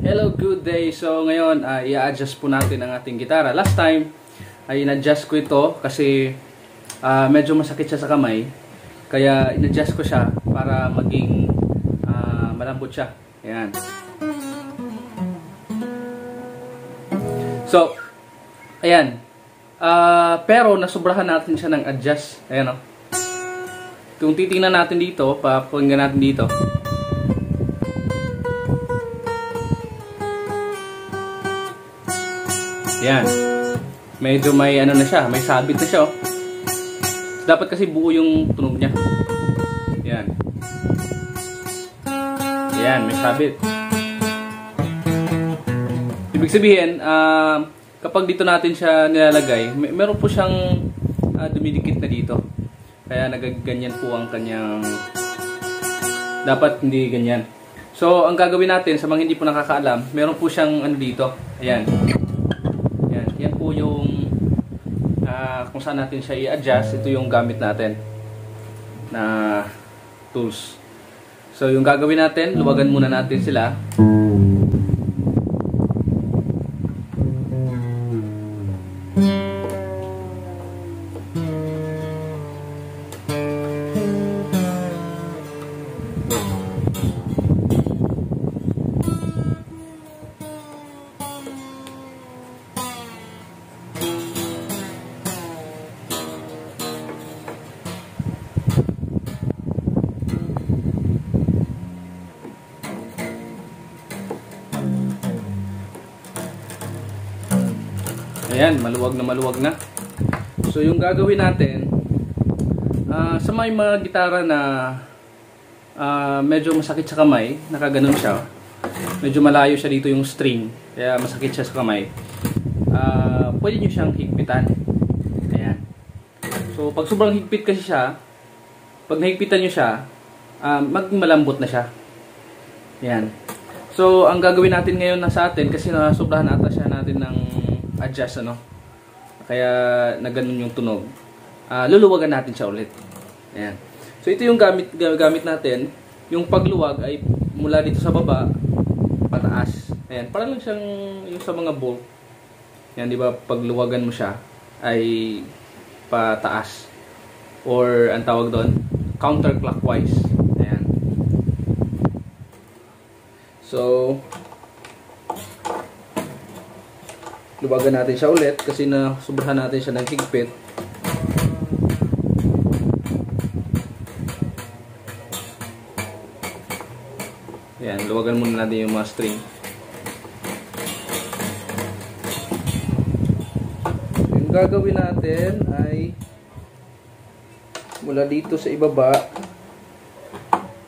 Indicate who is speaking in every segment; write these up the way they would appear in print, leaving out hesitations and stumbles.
Speaker 1: Hello, good day. So ngayon, i-adjust po natin ang ating gitara. Last time, ay in-adjust ko ito kasi medyo masakit siya sa kamay. Kaya in-adjust ko siya para maging malambot siya. Ayan. So, ayan. Pero nasubrahan natin siya ng adjust. Ayan o. Kung titingnan natin dito, papakinggan natin dito. Yan. Medyo may ano na siya, may sabit na siya. Oh. Dapat kasi buo yung tunog niya. Yan. Yan, may sabit. Ibig sabihin, kapag dito natin siya nilalagay, meron po siyang dumidikit na dito. Kaya nagaganyan po ang kanyang dapat hindi ganyan. So, ang gagawin natin sa mga hindi po nakakaalam, meron po siyang ano dito. Ayan. Yan po yung kung saan natin siya i-adjust. Ito yung gamit natin na tools. So yung gagawin natin, luwagan muna natin sila. Ayan, maluwag na. So yung gagawin natin, sa may mga gitara na medyo masakit sa kamay, nakaganon siya. Medyo malayo siya dito yung string, kaya masakit siya sa kamay. Pwede nyo siyang higpitan. Ayan. So pag sobrang higpit kasi siya, pag nahigpitan nyo siya, malambot na siya. Ayan. So ang gagawin natin ngayon na sa atin, kasi nasobrahan ata siya natin ng adjust, ano, kaya naganon yung tunog, luluwagan natin siya ulit. Ayan. So ito yung gamit natin. Yung pagluwag ay mula dito sa baba pataas. Ayan, para lang siyang yung sa mga bolt. Ayan, di ba, pagluwagan mo siya ay pataas, or ang tawag doon counterclockwise. Ayan. So luwagan natin siya ulit kasi sobrahan natin siya ng higpit. Ayan, luwagan muna natin yung mga string. Yung gagawin natin ay mula dito sa ibaba.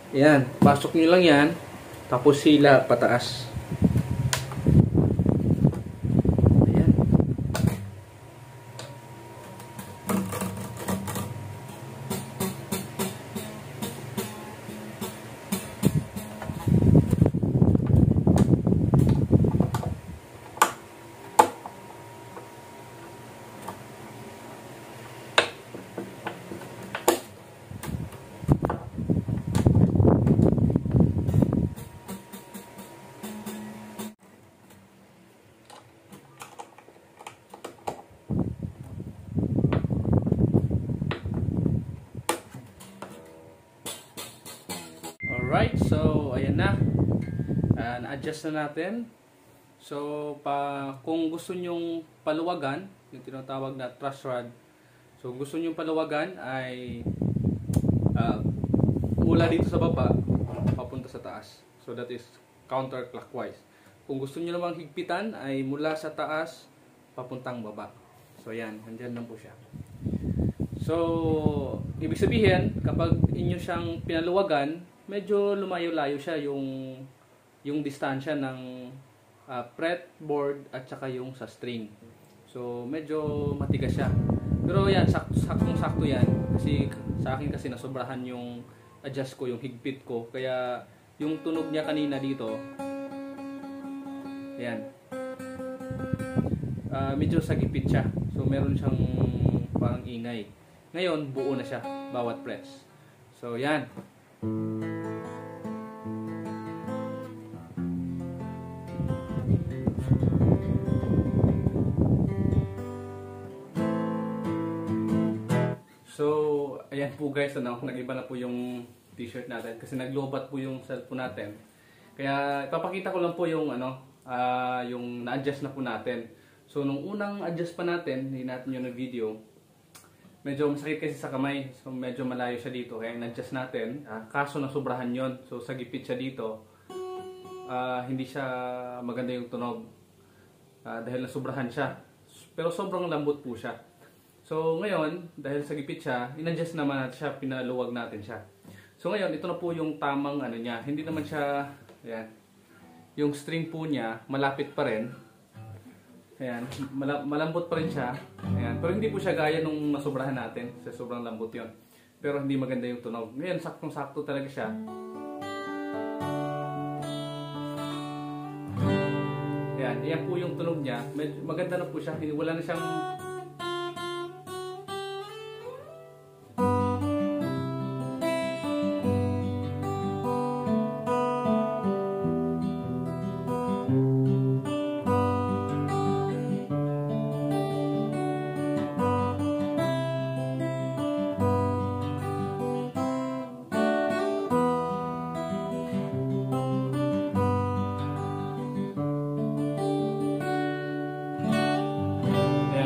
Speaker 1: Ayan, pasok nyo lang yan, tapos sila pataas. Alright, so ayan na. Na-adjust na natin. So kung gusto nyong paluwagan, yung tinatawag na truss rod. So gusto nyong paluwagan ay mula dito sa baba papunta sa taas. So that is counterclockwise. Kung gusto nyo namang higpitan ay mula sa taas papuntang baba. So ayan, andyan lang po siya. So ibig sabihin, kapag inyo siyang pinaluwagan, medyo lumayo-layo siya yung distansya ng fretboard at saka yung sa string. So medyo matigas siya. Pero yan, saktong-sakto yan. Kasi sa akin kasi nasobrahan yung adjust ko, yung higpit ko. Kaya yung tunog niya kanina dito, ayan, medyo sagipit siya. So meron siyang parang ingay. Ngayon, buo na siya, bawat frets. So yan. So, ayan po guys, nag-iba na po yung t-shirt natin kasi naglobat po yung cellphone natin. Kaya ipapakita ko lang po yung yung na-adjust na po natin. So, nung unang adjust pa natin, hindi natin yung video, medyo masakit kasi sa kamay. So, medyo malayo siya dito. Kaya na-adjust natin. Kaso nasobrahan yon. So, sa gipit siya dito, hindi siya maganda yung tunog. Dahil nasobrahan siya. Pero sobrang lambot po siya. So ngayon, dahil sa gipit siya, in-adjust naman natin siya, pinaluwag natin siya. So ngayon, ito na po yung tamang niya. Hindi naman siya, ayan, yung string po niya, malapit pa rin. Ayan, malambot pa rin siya. Ayan, pero hindi po siya gaya nung nasobrahan natin. Sa sobrang lambot yon. Pero hindi maganda yung tunog. Ngayon, saktong-sakto talaga siya. Ayan, ayan po yung tunog niya. Maganda na po siya. Wala na siyang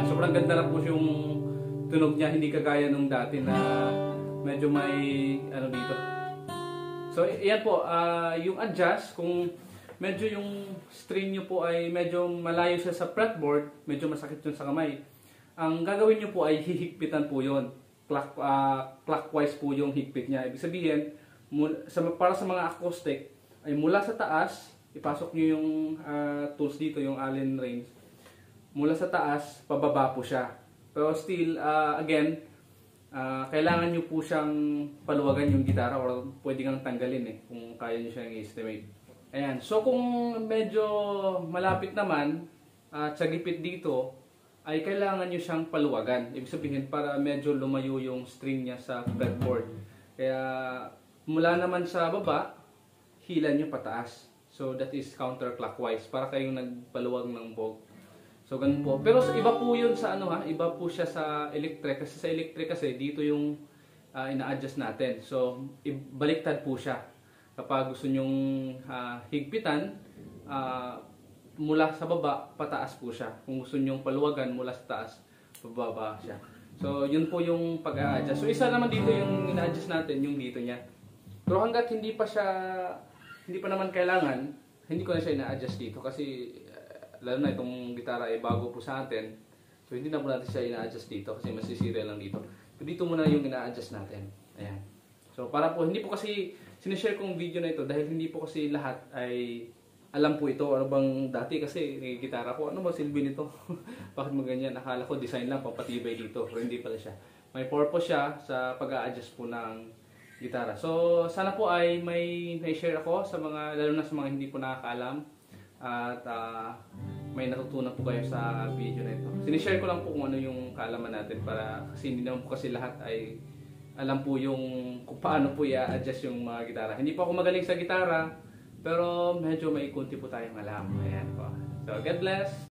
Speaker 1: sobrang ganda na po yung tunog niya, hindi kagaya nung dati na medyo may dito. So iyan po, yung adjust, kung medyo yung string nyo po ay medyo malayo siya sa fretboard, medyo masakit yun sa kamay, ang gagawin nyo po ay hihigpitan po yun. Clockwise po yung higpit niya. Ibig sabihin, para sa mga acoustic, ay mula sa taas, ipasok nyo yung tools dito, yung Allen wrench. Mula sa taas, pababa po siya. Pero still, again, kailangan nyo po siyang paluwagan yung gitara or pwede kang tanggalin kung kaya nyo siyang i-estimate. Ayan. So kung medyo malapit naman at sa gipit dito, ay kailangan nyo siyang paluwagan. Ibig sabihin, para medyo lumayo yung string niya sa fretboard. Kaya mula naman sa baba, hila nyo pataas. So that is counterclockwise. Para kayong nagpaluwag ng bow. So ganun po. Pero iba po 'yun sa iba po siya sa electric kasi sa electric kasi dito yung ina-adjust natin. So baliktad po siya. Kapag gusto nyong higpitan mula sa baba pataas po siya. Kung gusto nyong paluwagan mula sa taas, pababa siya. So yun po yung pag-a-adjust. So isa naman dito yung ina-adjust natin, yung dito niya. Pero hangga't hindi pa naman kailangan, hindi ko na siya ina-adjust dito kasi lalo na itong gitara ay bago po sa atin. So hindi na po natin siya ina-adjust dito kasi masisira lang dito. So dito muna yung ina-adjust natin. Ayan. So para po, hindi po kasi sinishare kong video na ito dahil hindi po kasi lahat ay alam po ito. Ano bang dati kasi gitara ko, ano ba silbi nito? Bakit mo ganyan? Akala ko design lang, papatibay dito. Pero hindi pala siya. May purpose siya sa pag-a-adjust po ng gitara. So sana po ay may share ako sa mga, lalo na sa mga hindi po nakakaalam. At may natutunan po kayo sa video na ito. Sinishare ko lang po kung ano yung kaalaman natin para kasi hindi naman po kasi lahat ay alam po yung kung paano po i-adjust yung mga gitara. Hindi po ako magaling sa gitara pero medyo may kunti po tayong alam. Ayan po. So God bless!